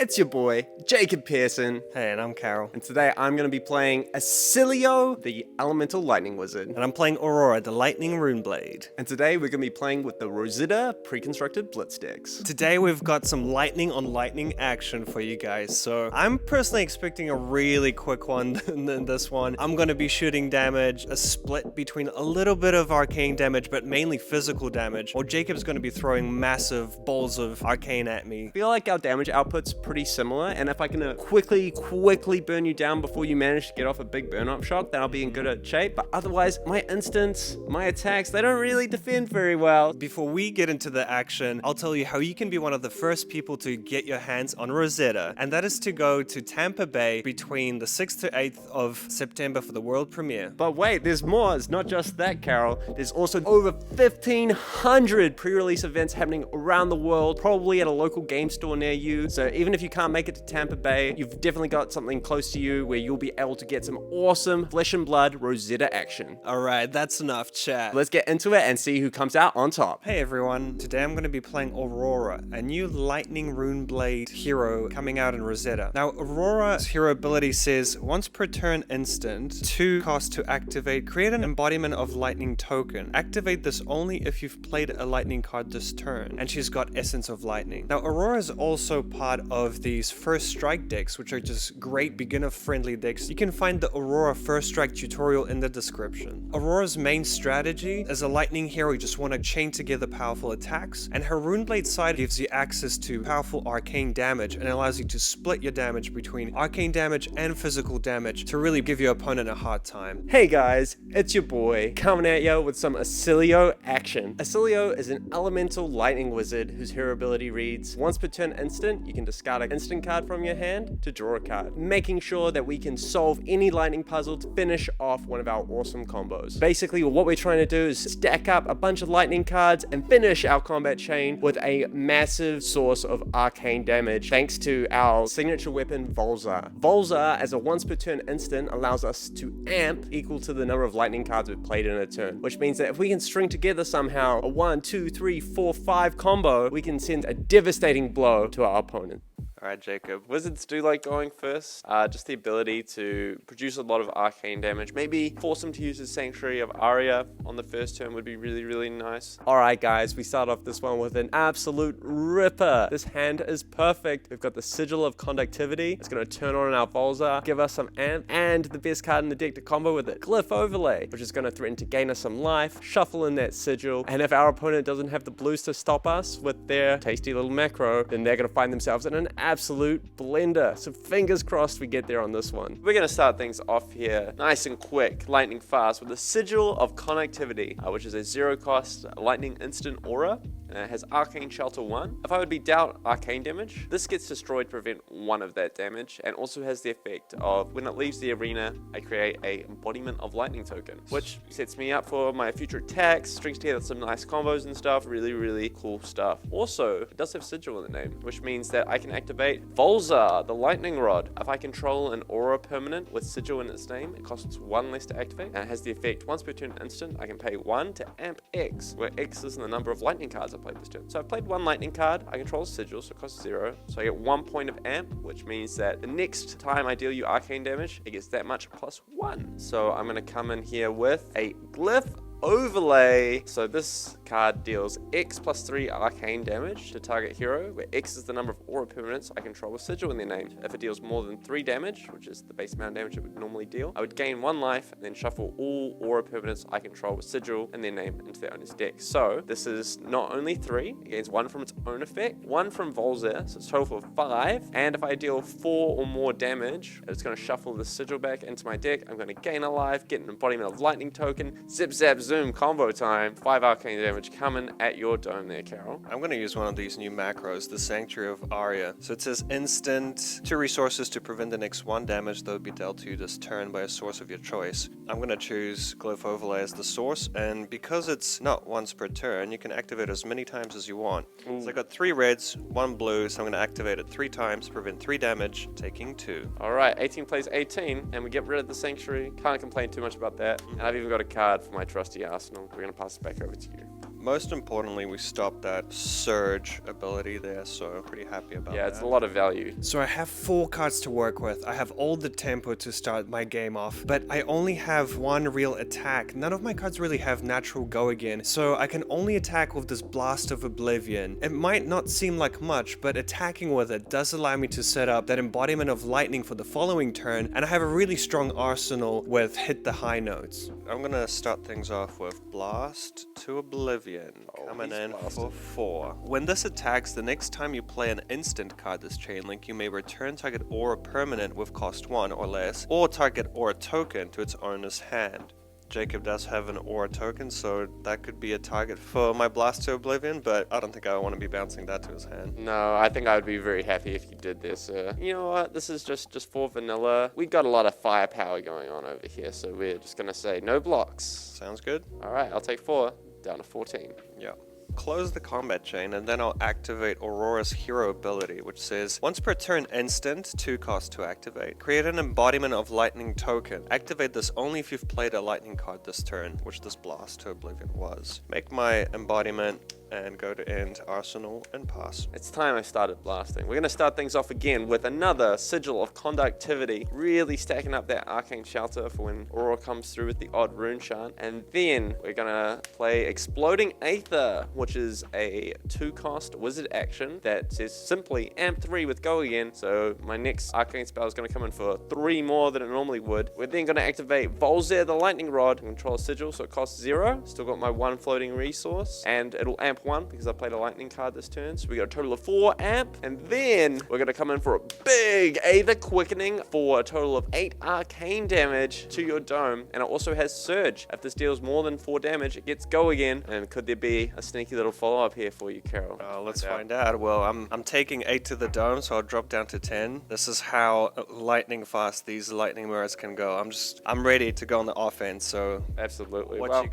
It's your boy, Jacob Pearson. Hey, and I'm Karol. And today I'm going to be playing Oscilio, the Elemental Lightning Wizard. And I'm playing Aurora, the Lightning Runeblade. And today we're going to be playing with the Rosetta pre-constructed Blitz Decks. Today we've got some lightning on lightning action for you guys. So I'm personally expecting a really quick one than this one. I'm going to be shooting damage, a split between a little bit of arcane damage, but mainly physical damage. Or Jacob's going to be throwing massive balls of arcane at me. I feel like our damage output's pretty similar, and if I can quickly burn you down before you manage to get off a big burn-up shot, then I'll be in good shape. But otherwise, my instants, my attacks, they don't really defend very well. Before we get into the action, I'll tell you how you can be one of the first people to get your hands on Rosetta, and that is to go to Tampa Bay between the 6th to 8th of September for the world premiere. But wait, there's more. It's not just that, Karol. There's also over 1,500 pre-release events happening around the world, probably at a local game store near you. So even if you can't make it to Tampa Bay, you've definitely got something close to you where you'll be able to get some awesome flesh and blood Rosetta action. Alright, that's enough chat. Let's get into it and see who comes out on top. Hey everyone, today I'm going to be playing Aurora, a new Lightning Runeblade hero coming out in Rosetta. Now, Aurora's hero ability says, once per turn instant, 2 cost to activate, create an embodiment of lightning token. Activate this only if you've played a lightning card this turn, and she's got Essence of Lightning. Now, Aurora is also part of these First Strike decks, which are just great beginner-friendly decks. You can find the Aurora First Strike tutorial in the description. Aurora's main strategy as a lightning hero, you just want to chain together powerful attacks, and her Runeblade side gives you access to powerful arcane damage and allows you to split your damage between arcane damage and physical damage to really give your opponent a hard time. Hey guys, it's your boy, coming at you with some Oscilio action. Oscilio is an elemental lightning wizard whose hero ability reads, once per turn instant, you can discard an instant card from your hand to draw a card, making sure that we can solve any lightning puzzle to finish off one of our awesome combos. Basically, what we're trying to do is stack up a bunch of lightning cards and finish our combat chain with a massive source of arcane damage thanks to our signature weapon, Volza. Volza, as a once per turn instant, allows us to amp equal to the number of lightning cards we've played in a turn, which means that if we can string together somehow a 1, 2, 3, 4, 5 combo, we can send a devastating blow to our opponent. Alright, Jacob. Wizards do like going first. Just the ability to produce a lot of arcane damage. Maybe force them to use the Sanctuary of Aria on the first turn would be really, really nice. Alright, guys. We start off this one with an absolute ripper. This hand is perfect. We've got the Sigil of Conductivity. It's going to turn on our Volza, give us some amp, and the best card in the deck to combo with it, Glyph Overlay, which is going to threaten to gain us some life, shuffle in that Sigil, and if our opponent doesn't have the blues to stop us with their tasty little macro, then they're going to find themselves in an absolute blender. So fingers crossed we get there on this one. We're going to start things off here nice and quick, lightning fast, with the Sigil of Connectivity, which is a 0 cost lightning instant aura, and it has Arcane Shelter 1. If I would be dealt arcane damage, this gets destroyed to prevent 1 of that damage, and also has the effect of when it leaves the arena, I create a embodiment of lightning token, which sets me up for my future attacks, strings together some nice combos and stuff. Really, really cool stuff. Also, it does have Sigil in the name, which means that I can activate Volza, the lightning rod. If I control an aura permanent with Sigil in its name, it costs 1 less to activate, and it has the effect once per turn instant, I can pay 1 to amp X, where X is the number of lightning cards I played this turn. So I've played 1 lightning card, I control Sigil, so it costs 0, so I get 1 point of amp, which means that the next time I deal you arcane damage, it gets that much plus 1. So I'm going to come in here with a Glyph Overlay. So this card deals X plus 3 arcane damage to target hero, where X is the number of aura permanents I control with Sigil in their name. If it deals more than 3 damage, which is the base amount of damage it would normally deal, I would gain 1 life and then shuffle all aura permanents I control with Sigil in their name into their owner's deck. So this is not only 3, it gains 1 from its own effect, 1 from Volza, so it's a total of 5, and if I deal 4 or more damage, it's going to shuffle the Sigil back into my deck. I'm going to gain a life, get an embodiment of lightning token, zip zap zoom, combo time, 5 arcane damage coming at your dome there, Karol. I'm going to use one of these new macros, the Sanctuary of Aria. So it says instant, 2 resources to prevent the next 1 damage that would be dealt to you this turn by a source of your choice. I'm going to choose Glyph Overlay as the source, and because it's not once per turn, you can activate it as many times as you want. So I got 3 reds, 1 blue, so I'm going to activate it 3 times, prevent 3 damage, taking 2. Alright, 18 plays 18, and we get rid of the Sanctuary. Can't complain too much about that. And I've even got a card for my trusty arsenal. We're going to pass it back over to you. most importantly, we stopped that surge ability there, so pretty happy about that. Yeah, it's a lot of value. So I have 4 cards to work with. I have all the tempo to start my game off, but I only have 1 real attack. None of my cards really have natural go again, so I can only attack with this Blast of Oblivion. It might not seem like much, but attacking with it does allow me to set up that embodiment of lightning for the following turn, and I have a really strong arsenal with hit the high notes. I'm gonna start things off with Blast to Oblivion, coming in for 4. When this attacks, the next time you play an instant card this chain link, you may return target Aura permanent with cost 1 or less, or target Aura token to its owner's hand. Jacob does have an Aura token, so that could be a target for my Blast to Oblivion, but I don't think I want to be bouncing that to his hand. No, I think I would be very happy if you did this. You know what? This is just for vanilla. We got a lot of firepower going on over here, so we're just going to say no blocks. Sounds good. All right, I'll take 4, down to 14. Yeah. Close the combat chain, and then I'll activate Aurora's hero ability, which says, once per turn instant, 2 cost to activate. Create an embodiment of lightning token. Activate this only if you've played a lightning card this turn, which this Blast to Oblivion was. Make my embodiment and go to end, arsenal, and pass. It's time I started blasting. We're going to start things off again with another Sigil of Conductivity, really stacking up that Arcane Shelter for when Aurora comes through with the odd rune shard. And then we're going to play Exploding Aether, which is a 2-cost wizard action that says simply amp 3 with go again. So my next arcane spell is going to come in for 3 more than it normally would. We're then going to activate Volzair the Lightning Rod and control Sigil, so it costs 0. Still got my 1 floating resource, and it'll amp 1 because I played a lightning card this turn. So we got a total of 4 amp, and then we're going to come in for a big Aether Quickening for a total of 8 arcane damage to your dome, and it also has Surge. If this deals more than 4 damage, it gets go again. And could there be a sneaky little follow-up here for you, Karol? Let's find out. Well, I'm taking 8 to the dome, so I'll drop down to 10. This is how lightning fast these lightning mirrors can go. I'm ready to go on the offense, so Absolutely. What you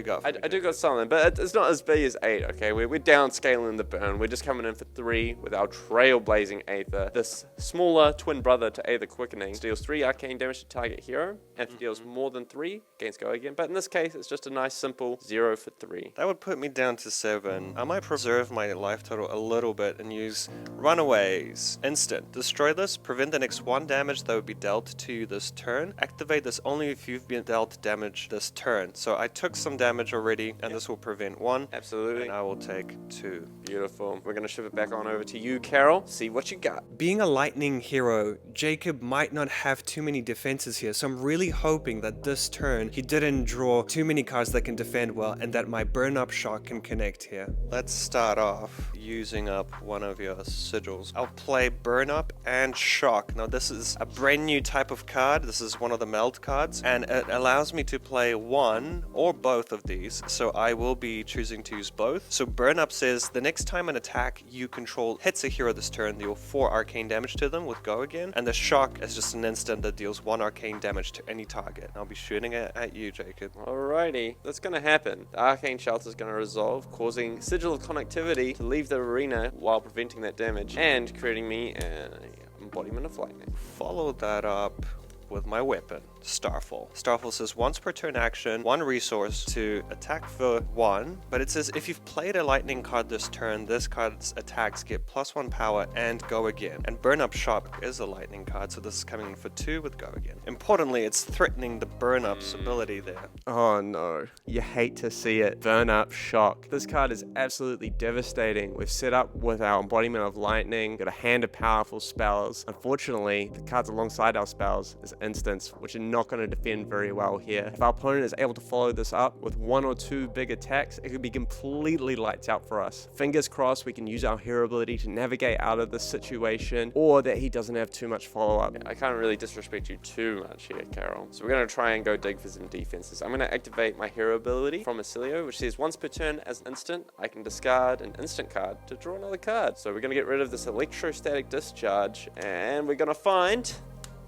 got? I do got something, but it's not as big as 8, okay? We're downscaling the burn. We're just coming in for 3 with our Trailblazing Aether. This smaller twin brother to Aether Quickening deals 3 arcane damage to target hero, and if it deals more than 3, gains go again. But in this case, it's just a nice simple 0 for 3. That would put me down to 7. I might preserve my life total a little bit and use Runaways. Instant. Destroy this. Prevent the next 1 damage that would be dealt to you this turn. Activate this only if you've been dealt damage this turn. So I took some damage already, and this will prevent 1. Absolutely. And I will take 2. Beautiful. We're going to shift it back on over to you, Karol. See what you got. Being a lightning hero, Jacob might not have too many defenses here, so I'm really hoping that this turn he didn't draw too many cards that can defend well, and that my burn up shock can connect here. Let's start off using up one of your sigils. I'll play burn up and shock. Now this is a brand new type of card. This is one of the meld cards, and it allows me to play one or both of these, so I will be choosing to use both. So burn up says the next time an attack you control hits a hero this turn, deal 4 arcane damage to them with go again, and the shock is just an instant that deals 1 arcane damage to any target. I'll be shooting it at you, Jacob. Alrighty, that's going to happen. The Arcane Shelter is going to resolve, causing Sigil of Connectivity to leave the arena while preventing that damage, and creating me an embodiment of lightning. Follow that up with my weapon, Starfall. Starfall says once per turn action, 1 resource to attack for 1, but it says if you've played a lightning card this turn, this card's attacks get +1 power and go again. And Burn Up Shock is a lightning card, so this is coming in for 2 with go again. Importantly, it's threatening the Burn Up's ability there. Oh no, you hate to see it. Burn Up Shock. This card is absolutely devastating. We've set up with our embodiment of lightning, got a hand of powerful spells. Unfortunately, the cards alongside our spells is instants, which are not going to defend very well here. If our opponent is able to follow this up with 1 or 2 big attacks, it could be completely lights out for us. Fingers crossed we can use our hero ability to navigate out of this situation, or that he doesn't have too much follow-up. I can't really disrespect you too much here, Karol. So we're going to try and go dig for some defenses. I'm going to activate my hero ability from Oscilio, which says once per turn as instant, I can discard an instant card to draw another card. So we're going to get rid of this electrostatic discharge, and we're going to find,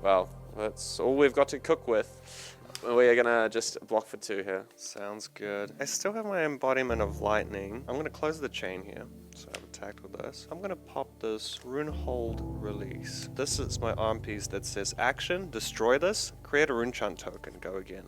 well, that's all we've got to cook with. We're gonna just block for 2 here. Sounds good. I still have my embodiment of lightning. I'm gonna close the chain here. So I've attacked with this. I'm gonna pop this Rune Hold Release. This is my arm piece that says action, destroy this, create a rune chant token, go again.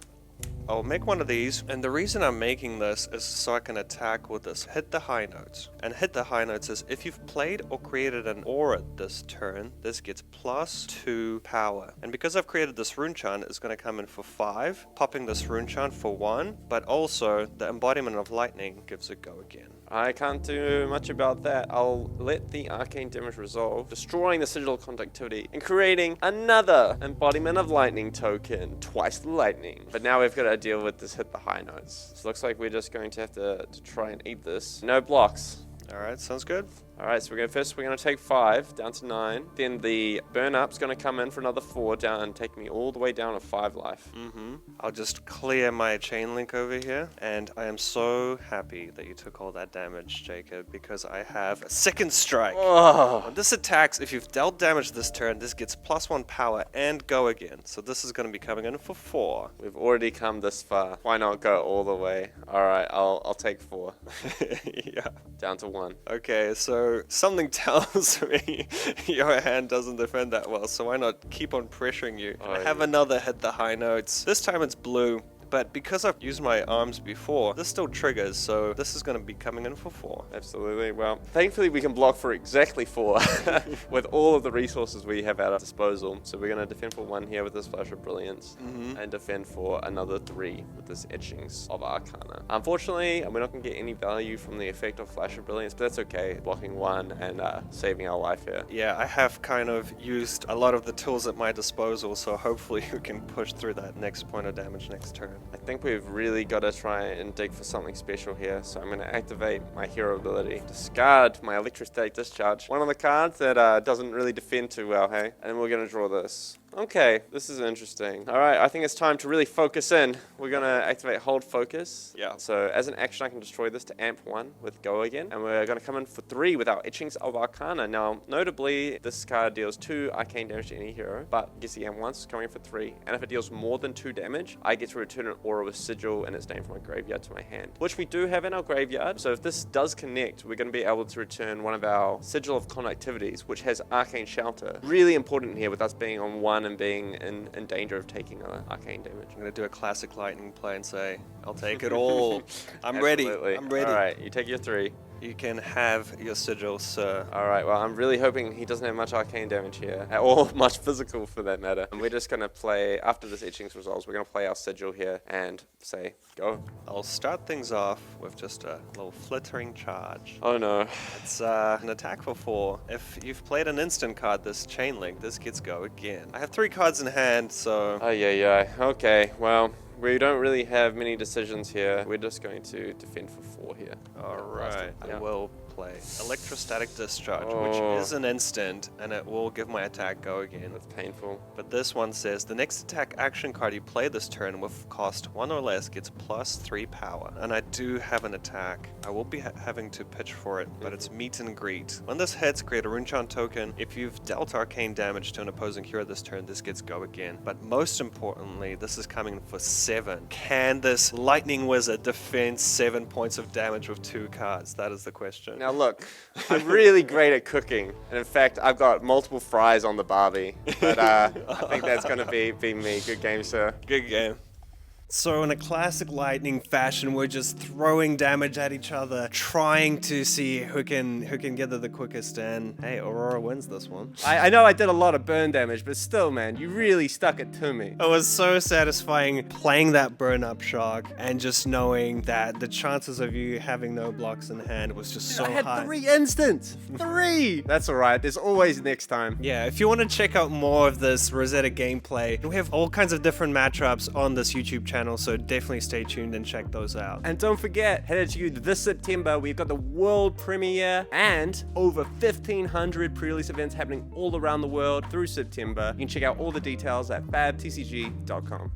I'll make one of these, and the reason I'm making this is so I can attack with this hit the high notes. And hit the high notes is if you've played or created an aura this turn, this gets +2 power. And because I've created this rune chant, it's going to come in for 5, popping this rune chant for 1, but also the embodiment of lightning gives it go again. I can't do much about that. I'll let the arcane damage resolve, destroying the sigil of conductivity and creating another embodiment of lightning token, twice the lightning. But now we've got to deal with this hit the high notes. So it looks like we're just going to have to try and eat this. No blocks. Alright, sounds good. Alright, so we're going to take 5 down to 9. Then the burn up's going to come in for another 4 down and take me all the way down to 5 life. I'll just clear my chain link over here, and I am so happy that you took all that damage, Jacob, because I have a second strike. Oh. When this attacks, if you've dealt damage this turn, this gets +1 power and go again. So this is going to be coming in for 4. We've already come this far. Why not go all the way? Alright, I'll take 4. Yeah. Down to 1. Okay, so something tells me your hand doesn't defend that well, so why not keep on pressuring you? And I have another hit the high notes. This time it's blue. But because I've used my arms before, this still triggers, so this is going to be coming in for 4. Absolutely. Well, thankfully we can block for exactly 4 with all of the resources we have at our disposal. So we're going to defend for 1 here with this Flash of Brilliance and defend for another 3 with this Etchings of Arcana. Unfortunately, we're not going to get any value from the effect of Flash of Brilliance, but that's okay. Blocking 1 and saving our life here. Yeah, I have kind of used a lot of the tools at my disposal, so hopefully we can push through that next point of damage next turn. I think we've really got to try and dig for something special here. So I'm going to activate my hero ability. Discard my electrostatic discharge. One of the cards that doesn't really defend too well, hey? And then we're going to draw this. Okay, this is interesting. All right, I think it's time to really focus in. We're going to activate Hold Focus. Yeah. So as an action, I can destroy this to amp 1 with Go again. And we're going to come in for 3 with our Etchings of Arcana. Now, notably, this card deals 2 arcane damage to any hero, but gets the amp once, coming in for 3. And if it deals more than 2 damage, I get to return an aura with Sigil and its name from my graveyard to my hand, which we do have in our graveyard. So if this does connect, we're going to be able to return one of our Sigil of Conductivities, which has Arcane Shelter. Really important here with us being on 1 and being in danger of taking arcane damage. I'm going to do a classic lightning play and say, I'll take it all. I'm ready. I'm ready. All right, you take your 3. You can have your sigil, sir. Alright, well, I'm really hoping he doesn't have much arcane damage here, or much physical for that matter. And we're just going to play, after this Etchings resolves, we're going to play our sigil here and say, go. I'll start things off with just a little flittering charge. Oh no. It's an attack for 4. If you've played an instant card, this chain link, this gets go again. I have 3 cards in hand, so... Oh yeah. Okay, well... We don't really have many decisions here. We're just going to defend for 4 here. Alright, Yeah. I will play Electrostatic Discharge, which is an instant, and it will give my attack go again. That's painful. But this one says, the next attack action card you play this turn with cost 1 or less gets +3 power. And I do have an attack. I will be having to pitch for it, but it's Meet and Greet. When this hits, create a Runechant token. If you've dealt arcane damage to an opposing hero this turn, this gets go again. But most importantly, this is coming for 7. Can this Lightning Wizard defend 7 points of damage with 2 cards? That is the question. Now look, I'm really great at cooking. And in fact, I've got multiple fries on the barbie. But I think that's going to be me. Good game, sir. Good game. So in a classic lightning fashion, we're just throwing damage at each other, trying to see who can get there the quickest, and hey, Aurora wins this one. I know I did a lot of burn damage, but still, man, you really stuck it to me. It was so satisfying playing that burn up shark and just knowing that the chances of you having no blocks in hand was just so high. I had 3 instants! 3! That's alright, there's always next time. Yeah, if you want to check out more of this Rosetta gameplay, we have all kinds of different matchups on this YouTube channel, so definitely stay tuned and check those out. And don't forget, headed to you this September, we've got the world premiere and over 1,500 pre-release events happening all around the world through September. You can check out all the details at fabtcg.com.